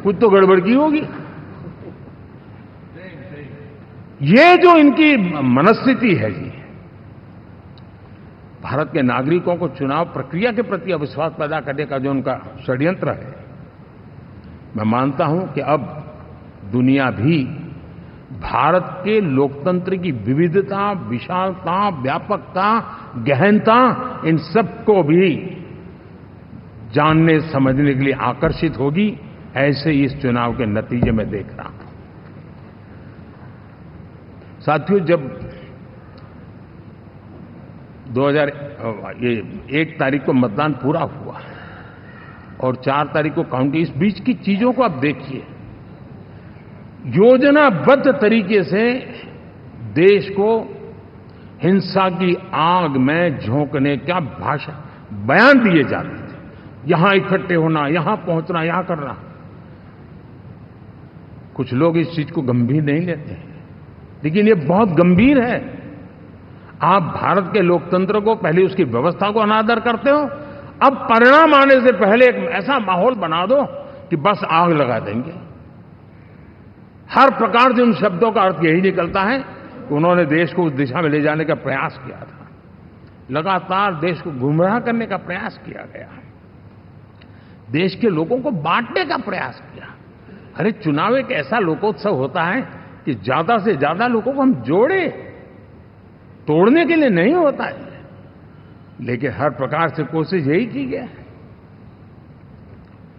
कुछ तो गड़बड़ की होगी। ये जो इनकी मनस्थिति है जी, भारत के नागरिकों को चुनाव प्रक्रिया के प्रति अविश्वास पैदा करने का जो उनका षड्यंत्र है, मैं मानता हूं कि अब दुनिया भी भारत के लोकतंत्र की विविधता, विशालता, व्यापकता, गहनता, इन सबको भी जानने समझने के लिए आकर्षित होगी। ऐसे इस चुनाव के नतीजे में देख रहा हूं। साथियों, जब 1 तारीख को मतदान पूरा हुआ और 4 तारीख को काउंटिंग, इस बीच की चीजों को आप देखिए। योजनाबद्ध तरीके से देश को हिंसा की आग में झोंकने का बयान दिए जाते थे। यहां इकट्ठे होना, यहां पहुंचना, यहां करना। कुछ लोग इस चीज को गंभीर नहीं लेते हैं, लेकिन ये बहुत गंभीर है। आप भारत के लोकतंत्र को, पहले उसकी व्यवस्था को अनादर करते हो, अब परिणाम आने से पहले एक ऐसा माहौल बना दो कि बस आग लगा देंगे। हर प्रकार से उन शब्दों का अर्थ यही निकलता है कि उन्होंने देश को उस दिशा में ले जाने का प्रयास किया था। लगातार देश को गुमराह करने का प्रयास किया गया, देश के लोगों को बांटने का प्रयास किया। अरे, चुनाव एक ऐसा लोकोत्सव होता है कि ज्यादा से ज्यादा लोगों को हम जोड़े, तोड़ने के लिए नहीं होता है। लेकिन हर प्रकार से कोशिश यही की गई।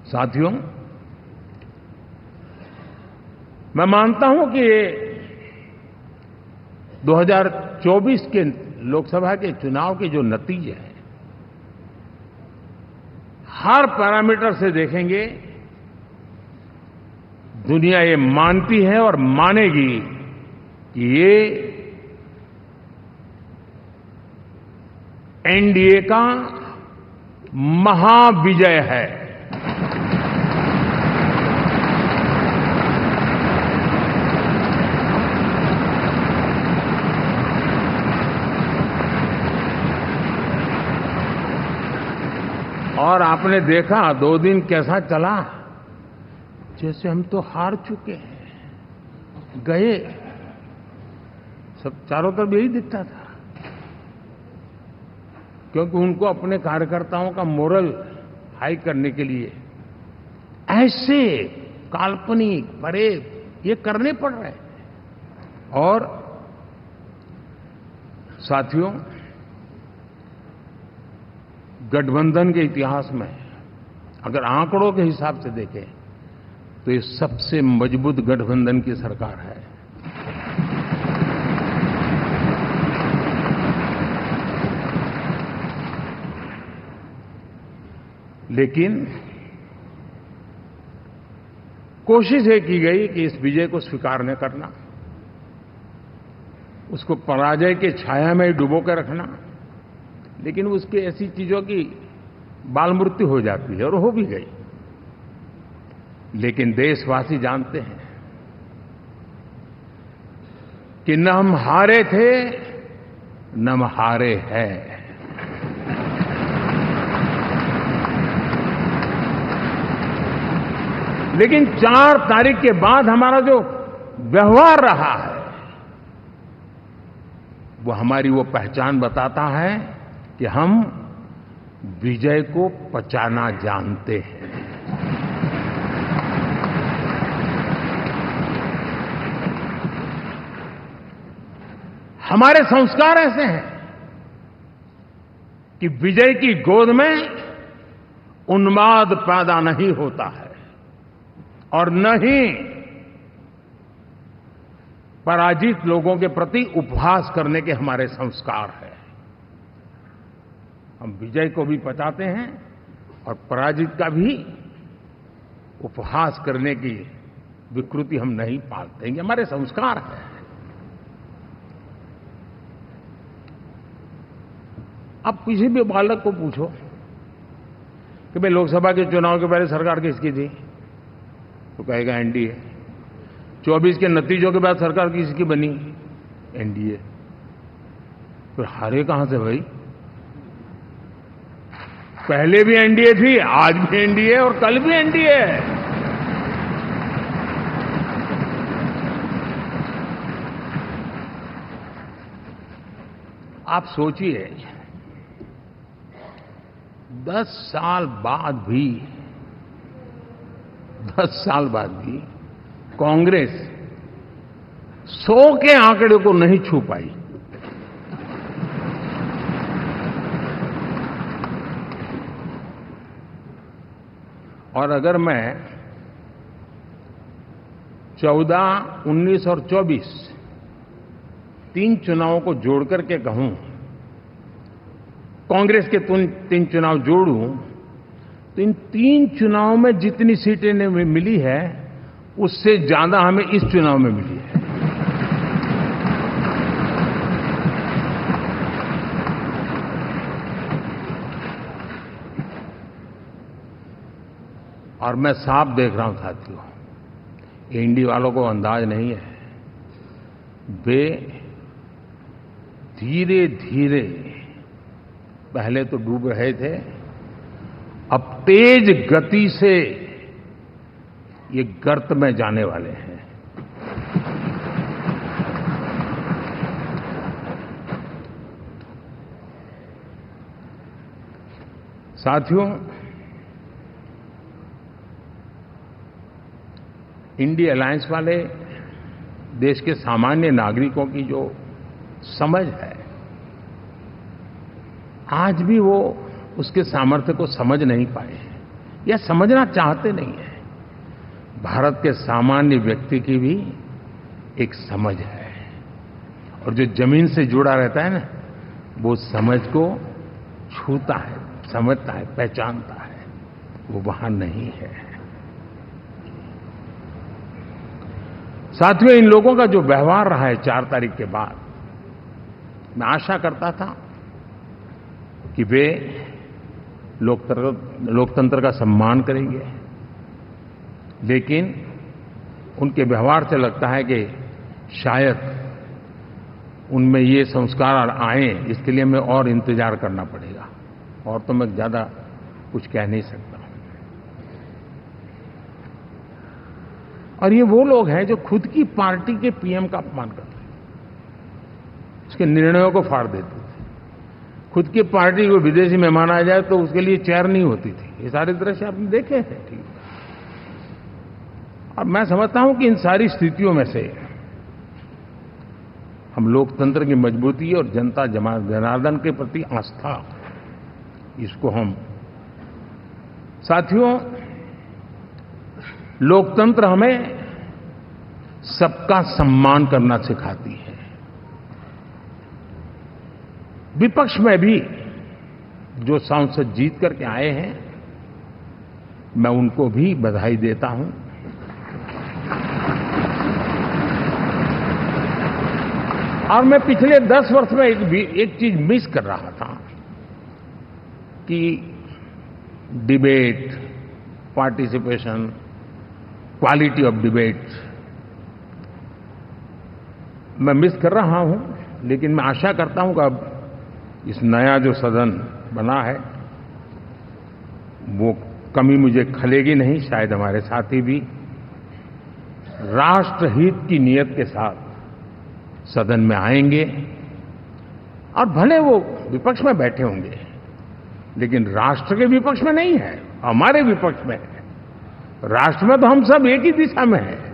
साथियों, मैं मानता हूं कि 2024 के लोकसभा के चुनाव के जो नतीजे हैं, हर पैरामीटर से देखेंगे, दुनिया ये मानती है और मानेगी कि ये एनडीए का महाविजय है। और आपने देखा 2 दिन कैसा चला, जैसे हम तो हार चुके हैं, गए। सब चारों तरफ यही दिखता था, क्योंकि उनको अपने कार्यकर्ताओं का मोरल हाई करने के लिए ऐसे काल्पनिक परेड ये करने पड़ रहे हैं। और साथियों, गठबंधन के इतिहास में अगर आंकड़ों के हिसाब से देखें तो ये सबसे मजबूत गठबंधन की सरकार है। लेकिन कोशिश ये की गई कि इस विजय को स्वीकार न करना, उसको पराजय के छाया में डुबो कर रखना। लेकिन उसकी ऐसी चीजों की बाल मृत्यु हो जाती है, और हो भी गई। लेकिन देशवासी जानते हैं कि न हम हारे थे, न हम हारे हैं। लेकिन 4 तारीख के बाद हमारा जो व्यवहार रहा है, वो हमारी वो पहचान बताता है कि हम विजय को पचाना जानते हैं। हमारे संस्कार ऐसे हैं कि विजय की गोद में उन्माद पैदा नहीं होता है, और न ही पराजित लोगों के प्रति उपहास करने के हमारे संस्कार हैं। हम विजय को भी पचाते हैं और पराजित का भी उपहास करने की विकृति हम नहीं पालते हैं। हमारे संस्कार हैं। अब किसी भी बालक को पूछो कि भाई लोकसभा के चुनाव के पहले सरकार किसकी थी, तो कहेगा एनडीए। 24 के नतीजों के बाद सरकार किसकी बनी, एनडीए। फिर हारे कहां से भाई? पहले भी एनडीए थी, आज भी एनडीए और कल भी एनडीए है। आप सोचिए 10 साल बाद भी कांग्रेस 100 के आंकड़े को नहीं छू पाई। और अगर मैं 14, 19 और 24 3 चुनावों को जोड़ करके कहूं, कांग्रेस के 3 चुनाव जोड़ूं, तो इन 3 चुनावों में जितनी सीटें मिली है उससे ज्यादा हमें इस चुनाव में मिली है। और मैं साफ देख रहा हूं साथियों, ये इंडी वालों को अंदाज नहीं है। वे धीरे धीरे पहले तो डूब रहे थे, अब तेज गति से ये गर्त में जाने वाले हैं। साथियों, इंडी अलायंस वाले देश के सामान्य नागरिकों की जो समझ है, आज भी वो उसके सामर्थ्य को समझ नहीं पाए या समझना चाहते नहीं है। भारत के सामान्य व्यक्ति की भी एक समझ है, और जो जमीन से जुड़ा रहता है ना, वो समझ को छूता है, समझता है, पहचानता है, वो वहां नहीं है। साथियों, इन लोगों का जो व्यवहार रहा है 4 तारीख के बाद, मैं आशा करता था कि वे लोकतंत्र का सम्मान करेंगे, लेकिन उनके व्यवहार से लगता है कि शायद उनमें ये संस्कार आए, इसके लिए हमें और इंतजार करना पड़ेगा। और तो मैं ज्यादा कुछ कह नहीं सकता। और ये वो लोग हैं जो खुद की पार्टी के पीएम का अपमान करते हैं, उसके निर्णयों को फाड़ देते थे। खुद की पार्टी को विदेशी मेहमान आ जाए तो उसके लिए चेयर नहीं होती थी। ये सारे दृश्य आपने देखे हैं। ठीक, और मैं समझता हूं कि इन सारी स्थितियों में से हम लोकतंत्र की मजबूती और जनता जनार्दन के प्रति आस्था, इसको हम, साथियों, लोकतंत्र हमें सबका सम्मान करना सिखाती है। विपक्ष में भी जो सांसद जीत करके आए हैं, मैं उनको भी बधाई देता हूं। और मैं पिछले 10 वर्ष में एक चीज मिस कर रहा था कि debate, participation, quality of debate मैं मिस कर रहा हूं। लेकिन मैं आशा करता हूं कि अब इस नया जो सदन बना है, वो कमी मुझे खलेगी नहीं। शायद हमारे साथी भी राष्ट्रहित की नीयत के साथ सदन में आएंगे, और भले वो विपक्ष में बैठे होंगे, लेकिन राष्ट्र के विपक्ष में नहीं है, हमारे विपक्ष में है। राष्ट्र में तो हम सब एक ही दिशा में हैं।